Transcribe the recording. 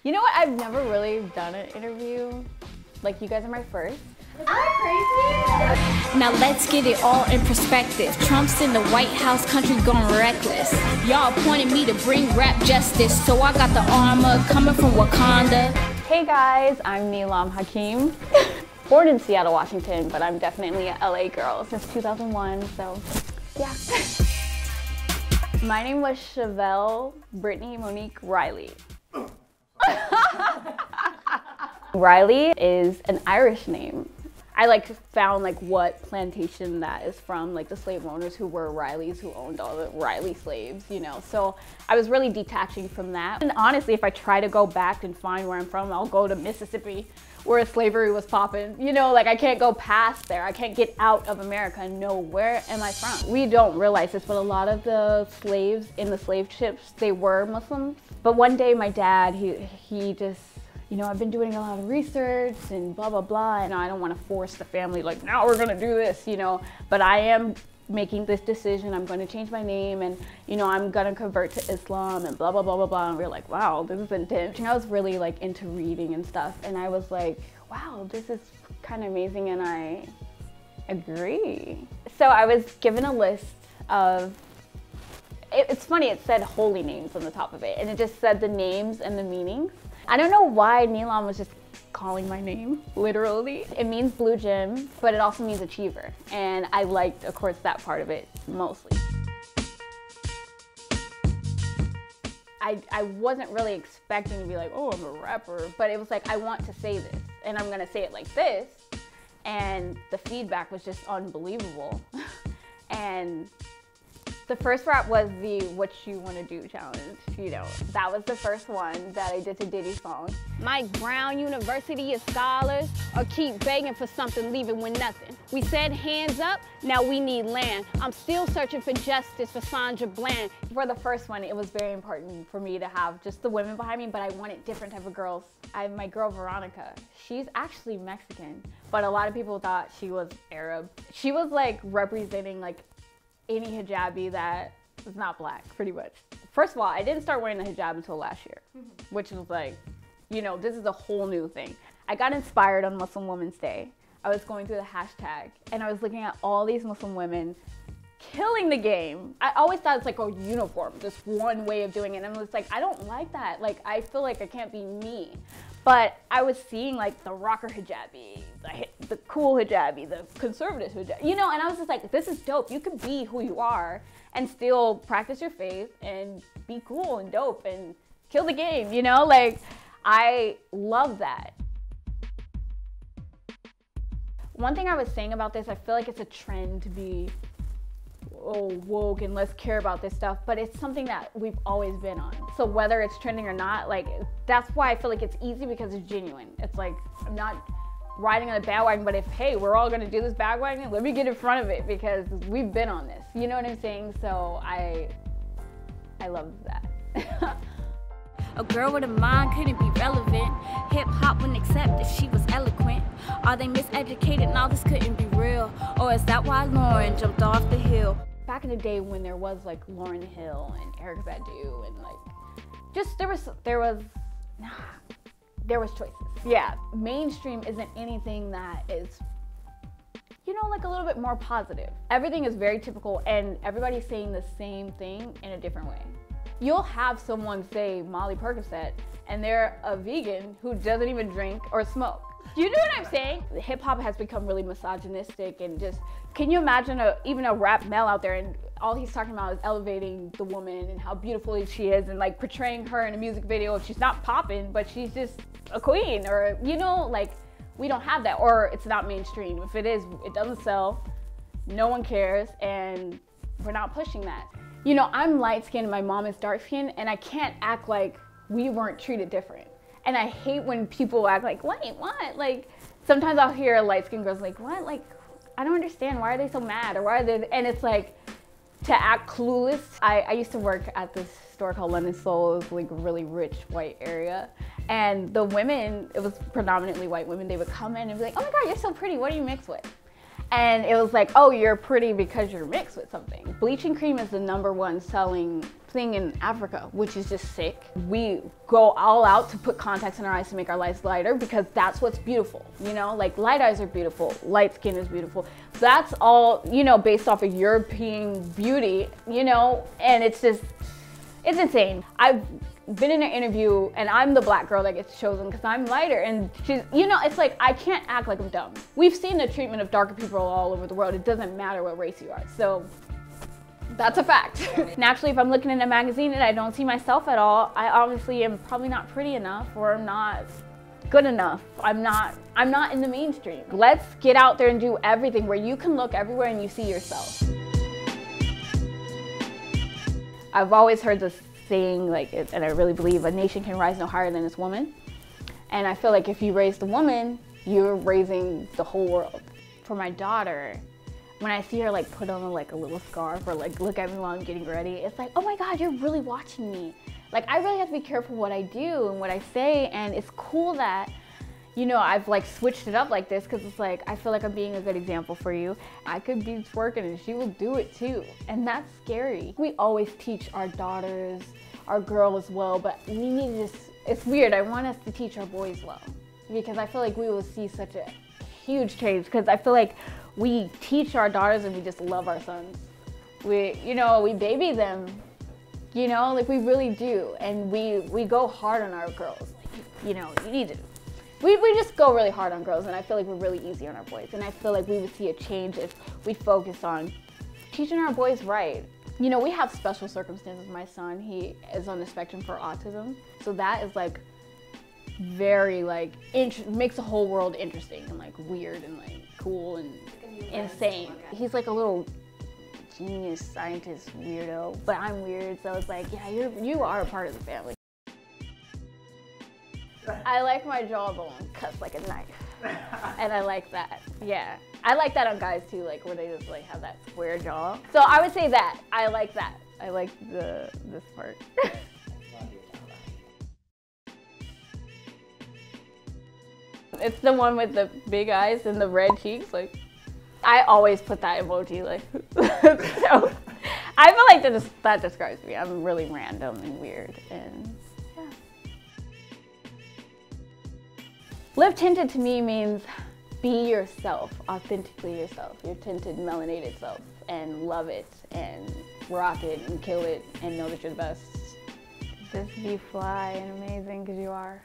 You know what? I've never really done an interview. Like, you guys are my first. Is that crazy? Now let's get it all in perspective. Trump's in the White House, country going reckless. Y'all appointed me to bring rap justice, so I got the armor coming from Wakanda. Hey guys, I'm Neelam Hakeem. Born in Seattle, Washington, but I'm definitely a LA girl since 2001, so yeah. My name was Chevelle Brittany Monique Riley. Riley is an Irish name. I found what plantation that is from, like the slave owners who were Rileys, who owned all the Riley slaves, you know. So I was really detaching from that. And honestly, if I try to go back and find where I'm from, I'll go to Mississippi where slavery was popping. You know, like I can't go past there. I can't get out of America and know where am I from. We don't realize this, but a lot of the slaves in the slave ships, they were Muslims. But one day my dad, he just, you know, I've been doing a lot of research and blah, blah, blah, and I don't want to force the family, like, now we're gonna do this, you know, but I am making this decision. I'm going to change my name and, you know, I'm gonna convert to Islam and blah, blah, blah, blah, blah. And we're like, wow, this is intense. I was really into reading and stuff, and I was like, wow, this is kind of amazing, and I agree. So I was given a list of, it's funny, it said holy names on the top of it, and it just said the names and the meanings. I don't know why Neelam was just calling my name, literally. It means blue gem, but it also means achiever. And I liked, of course, that part of it mostly. I wasn't really expecting to be like, oh, I'm a rapper, but it was like, I want to say this, and I'm gonna say it like this. And the feedback was just unbelievable. And the first rap was the What You Wanna Do challenge, you know. That was the first one that I did to Diddy's song. Mike Brown University of Scholars, or keep begging for something, leaving with nothing. We said hands up, now we need land. I'm still searching for justice for Sandra Bland. For the first one, it was very important for me to have just the women behind me, but I wanted different type of girls. I have my girl Veronica. She's actually Mexican, but a lot of people thought she was Arab. She was representing any hijabi that was not black, pretty much. First of all, I didn't start wearing the hijab until last year, which was you know, this is a whole new thing. I got inspired on Muslim Women's Day. I was going through the hashtag, and I was looking at all these Muslim women killing the game. I always thought it's like a uniform, just one way of doing it, and I was like, I don't like that. I feel like I can't be me. But I was seeing the rocker hijabi, the cool hijabi, the conservative hijabi, you know, and I was just like, this is dope. You can be who you are and still practice your faith and be cool and dope and kill the game, you know? I love that. One thing I was saying about this, I feel like it's a trend to be woke and let's care about this stuff, but it's something that we've always been on. So whether it's trending or not, that's why I feel like it's easy, because it's genuine. It's I'm not riding on a bandwagon, but if, hey, we're all gonna do this bandwagon, let me get in front of it because we've been on this. You know what I'm saying? So I love that. A girl with a mind couldn't be relevant. Hip hop wouldn't accept that she was eloquent. Are they miseducated? No, this couldn't be real. Or is that why Lauren jumped off the hill? Back in the day when there was Lauryn Hill and Erykah Badu and just there was choices. Yeah, mainstream isn't anything that is, you know, a little bit more positive. Everything is very typical, and everybody's saying the same thing in a different way. You'll have someone say Molly Percocet, and they're a vegan who doesn't even drink or smoke. You know what I'm saying? Hip hop has become really misogynistic, and just, can you imagine even a rap male out there and all he's talking about is elevating the woman and how beautiful she is and portraying her in a music video. If she's not popping, but she's just a queen, or, you know, we don't have that, or it's not mainstream. If it is, it doesn't sell, no one cares, and we're not pushing that. You know, I'm light-skinned, my mom is dark-skinned, and I can't act like we weren't treated different. And I hate when people act like, wait, what? Sometimes I'll hear light-skinned girls what? I don't understand, why are they so mad? Or why are they, and it's to act clueless. I used to work at this store called London Soul. It was a really rich white area. And the women, it was predominantly white women, they would come in and be like, oh my God, you're so pretty, what do you mix with? And it was like, oh, you're pretty because you're mixed with something. Bleaching cream is the #1 selling thing in Africa, which is just sick. We go all out to put contacts in our eyes to make our lives lighter because that's what's beautiful, you know? Like light eyes are beautiful, light skin is beautiful. That's all, you know, based off of European beauty, you know? And it's just, it's insane. I've been in an interview and I'm the black girl that gets chosen because I'm lighter, and she's, you know, it's like I can't act like I'm dumb. We've seen the treatment of darker people all over the world. It doesn't matter what race you are. So that's a fact. Naturally, if I'm looking in a magazine and I don't see myself at all, I obviously am probably not pretty enough or I'm not good enough. I'm not in the mainstream. Let's get out there and do everything where you can look everywhere and you see yourself. I've always heard this saying, like, and I really believe a nation can rise no higher than its woman. And I feel like if you raise the woman, you're raising the whole world. For my daughter, when I see her like put on like a little scarf or like look at me while I'm getting ready, it's like, oh my God, you're really watching me. Like I really have to be careful what I do and what I say, and it's cool that, you know, I've like switched it up like this because it's like, I feel like I'm being a good example for you. I could be twerking and she will do it too. And that's scary. We always teach our daughters, our girls well, but we need to just, it's weird. I want us to teach our boys well because I feel like we will see such a huge change because I feel like we teach our daughters and we just love our sons. We, you know, we baby them, you know, like we really do. And we go hard on our girls. Like, you know, you need to. We just go really hard on girls, and I feel like we're really easy on our boys. And I feel like we would see a change if we focus on teaching our boys right. You know, we have special circumstances. My son, he is on the spectrum for autism. So that is like very like, makes the whole world interesting and like weird and like cool and insane. He's like a little genius, scientist, weirdo, but I'm weird. So it's like, yeah, you are a part of the family. I like my jawbone cut like a knife, and I like that. Yeah, I like that on guys too, like where they just like have that square jaw. So I would say that I like that. I like this part. It's the one with the big eyes and the red cheeks. Like I always put that emoji. Like so, I feel like that describes me. I'm really random and weird and. Live tinted to me means be yourself, authentically yourself, your tinted, melanated self, and love it, and rock it, and kill it, and know that you're the best. Just be fly and amazing, because you are.